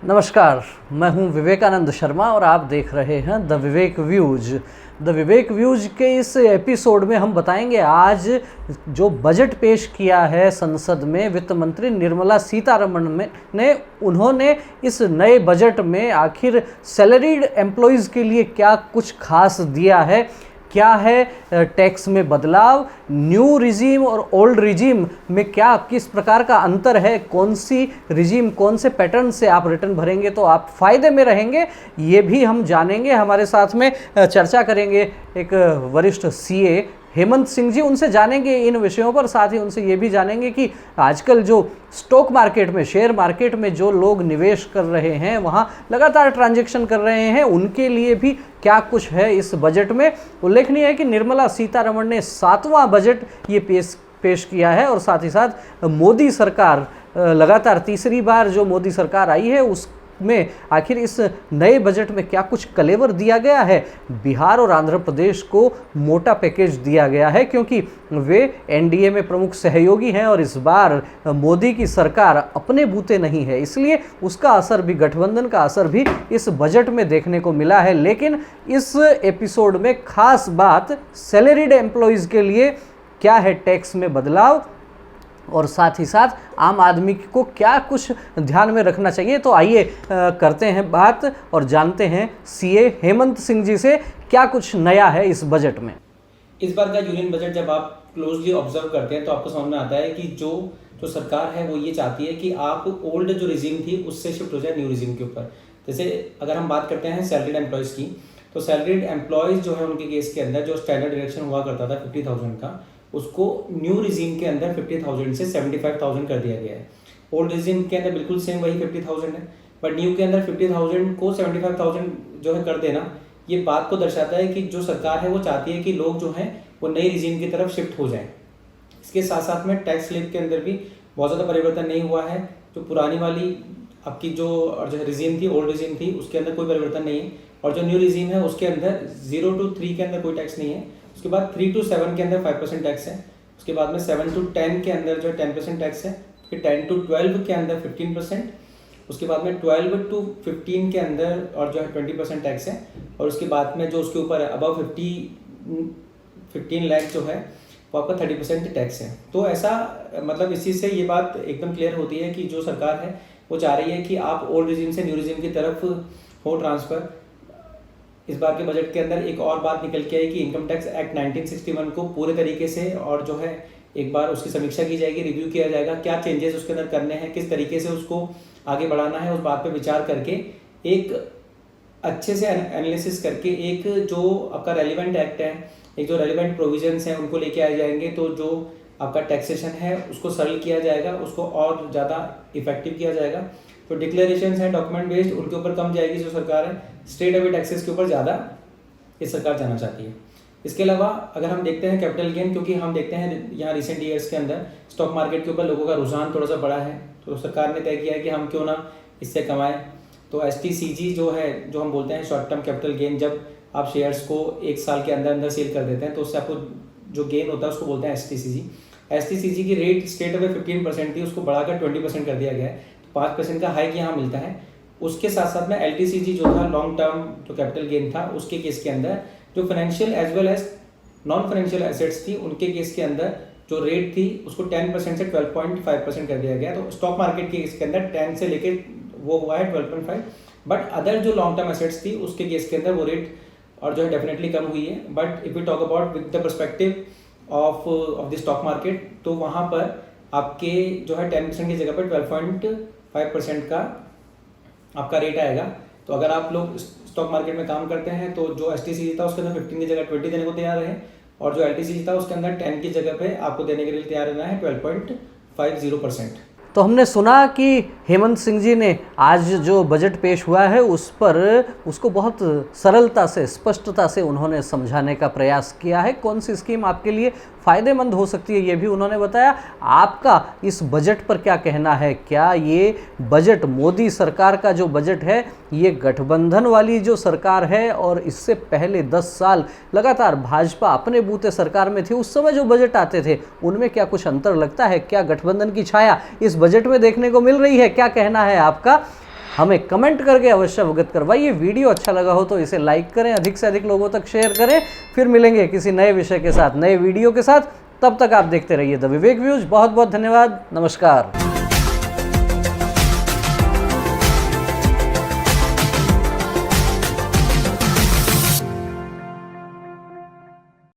नमस्कार, मैं हूं विवेकानंद शर्मा और आप देख रहे हैं the Vivek views. The Vivek views के इस एपिसोड में हम बताएंगे आज जो बजट पेश किया है संसद में वित्त मंत्री निर्मला सीतारमण ने उन्होंने इस नए बजट में आखिर सैलरीड एम्प्लॉयज़ के लिए क्या कुछ खास दिया है, क्या है टैक्स में बदलाव, न्यू रिजीम और ओल्ड रिजीम में क्या किस प्रकार का अंतर है, कौन सी रिजीम कौन से पैटर्न से आप रिटर्न भरेंगे तो आप फ़ायदे में रहेंगे, ये भी हम जानेंगे। हमारे साथ में चर्चा करेंगे एक वरिष्ठ सीए हेमंत सिंह जी, उनसे जानेंगे इन विषयों पर। साथ ही उनसे ये भी जानेंगे कि आजकल जो स्टॉक मार्केट में, शेयर मार्केट में जो लोग निवेश कर रहे हैं, वहाँ लगातार ट्रांजैक्शन कर रहे हैं, उनके लिए भी क्या कुछ है इस बजट में। उल्लेखनीय है कि निर्मला सीतारमण ने 7वां बजट ये पेश किया है और साथ ही साथ मोदी सरकार लगातार तीसरी बार जो मोदी सरकार आई है उसमें आखिर इस नए बजट में क्या कुछ कलेवर दिया गया है। बिहार और आंध्र प्रदेश को मोटा पैकेज दिया गया है क्योंकि वे एनडीए में प्रमुख सहयोगी हैं और इस बार मोदी की सरकार अपने बूते नहीं है, इसलिए उसका असर भी, गठबंधन का असर भी इस बजट में देखने को मिला है। लेकिन इस एपिसोड में खास बात सैलरीड एम्प्लॉयज़ के लिए क्या है टैक्स में बदलाव और साथ ही साथ आम आदमी को क्या कुछ ध्यान में रखना चाहिए। तो आइए करते हैं बात और जानते हैं सीए हेमंत सिंह जी से क्या कुछ नया है इस बजट में। इस बार का यूनियन बजट जब आप क्लोजली ऑब्जर्व करते हैं तो आपको समझ में आता है कि जो सरकार है वो ये चाहती है कि आप ओल्ड जो रिजीम थी उससे शिफ्ट हो जाए न्यू रिजीम के ऊपर। जैसे अगर हम बात करते हैं सैलरीड एम्प्लॉयज़ की, तो सैलरीड एम्प्लॉयज़ जो है उनके केस के अंदर जो स्टैंडर्ड डिडक्शन हुआ करता था 50,000 का, उसको न्यू रिजीम के अंदर 50,000 से 75,000 कर दिया गया है। ओल्ड रिजीम के अंदर बिल्कुल सेम वही 50,000 है, बट न्यू के अंदर 50,000 को 75,000 जो है कर देना, ये बात को दर्शाता है कि जो सरकार है वो चाहती है कि लोग जो हैं वो नई रिजीम की तरफ शिफ्ट हो जाएं। इसके साथ साथ में टैक्स स्लैब के अंदर भी बहुत ज़्यादा परिवर्तन नहीं हुआ है। जो पुरानी वाली आपकी जो रिजीम थी, ओल्ड रिजीम थी, उसके अंदर कोई परिवर्तन नहीं है, और जो न्यू रिजीम है उसके अंदर 0 to 3 के अंदर कोई टैक्स नहीं है। उसके बाद 3 to 7 के अंदर 5% टैक्स है। उसके बाद में 7 to 10 के अंदर जो 10% टैक्स है। फिर 10 to 12 के अंदर 15%। उसके बाद में 12 to 15 के अंदर और जो है 20% टैक्स है। और उसके बाद में जो उसके ऊपर अबव 15 लाख जो है वो आपका 30% टैक्स है। तो ऐसा मतलब इसी से ये बात एकदम क्लियर होती है कि जो सरकार है वो चाह रही है कि आप ओल्ड रिजीम से न्यू रिजीम की तरफ हो ट्रांसफ़र। इस बार के बजट के अंदर एक और बात निकल के आई कि इनकम टैक्स एक्ट 1961 को पूरे तरीके से और जो है एक बार उसकी समीक्षा की जाएगी, रिव्यू किया जाएगा, क्या चेंजेस उसके अंदर करने हैं, किस तरीके से उसको आगे बढ़ाना है, उस बात पे विचार करके एक अच्छे से एनालिसिस करके एक जो आपका रेलिवेंट एक्ट है, एक जो रेलिवेंट प्रोविजंस हैं उनको लेके आए जाएंगे। तो जो आपका टैक्सेशन है उसको सरल किया जाएगा, उसको और ज़्यादा इफेक्टिव किया जाएगा। तो डिक्लेरेशन है डॉक्यूमेंट बेस्ड, उनके ऊपर कम जाएगी जो सरकार है, स्टेट अवे टैक्सेस के ऊपर ज़्यादा ये सरकार जाना चाहती है। इसके अलावा अगर हम देखते हैं कैपिटल गेन, क्योंकि हम देखते हैं यहाँ रिसेंट ईयर्स के अंदर स्टॉक मार्केट के ऊपर लोगों का रुझान थोड़ा सा बड़ा है, तो सरकार ने तय किया है कि हम क्यों ना इससे कमाएं। तो STCG जो है, जो हम बोलते हैं शॉर्ट टर्म कैपिटल गेन, जब आप शेयर्स को 1 साल के अंदर अंदर सेल कर देते हैं तो उससे आपको जो गेन होता है उसको बोलते हैं STCG की रेट स्टेट अवे 15% थी, उसको बढ़ाकर 20% कर दिया गया है। 5% का हाइक यहाँ मिलता है। उसके साथ साथ में LTCG जो था, लॉन्ग टर्म जो कैपिटल गेन था, उसके केस के अंदर जो financial as well as non financial assets थी उनके केस के अंदर जो रेट थी उसको 10% से 12.5% कर दिया गया। तो स्टॉक मार्केट के केस के अंदर 10 से लेके वो हुआ है 12.5, बट अदर जो लॉन्ग टर्म एसेट्स थी उसके केस के अंदर वो रेट और जो है डेफिनेटली कम हुई है। But if we talk about with the perspective of the stock market, तो वहाँ पर आपके जो है 10% की जगह पर 12.5% का आपका रेट आएगा। तो अगर आप लोग स्टॉक मार्केट में काम करते हैं तो जो STCG था उसके अंदर 15 की जगह 20 देने को तैयार है, और जो LTCG था उसके अंदर 10 की जगह पे आपको देने के लिए तैयार रहना है 12.50%। तो हमने सुना कि हेमंत सिंह जी ने आज जो बजट पेश हुआ है उस पर उसको बहुत सरलता से, स्पष्टता से उन्होंने समझाने का प्रयास किया है। कौन सी स्कीम आपके लिए फ़ायदेमंद हो सकती है ये भी उन्होंने बताया। आपका इस बजट पर क्या कहना है? क्या ये बजट, मोदी सरकार का जो बजट है, ये गठबंधन वाली जो सरकार है और इससे पहले 10 साल लगातार भाजपा अपने बूते सरकार में थी, उस समय जो बजट आते थे उनमें क्या कुछ अंतर लगता है? क्या गठबंधन की छाया इस बजट में देखने को मिल रही है? क्या कहना है आपका? हमें कमेंट करके अवश्य अवगत करवाइए। वीडियो अच्छा लगा हो तो इसे लाइक करें, अधिक से अधिक लोगों तक शेयर करें। फिर मिलेंगे किसी नए विषय के साथ, नए वीडियो के साथ। तब तक आप देखते रहिए द विवेक व्यूज। बहुत बहुत धन्यवाद, नमस्कार।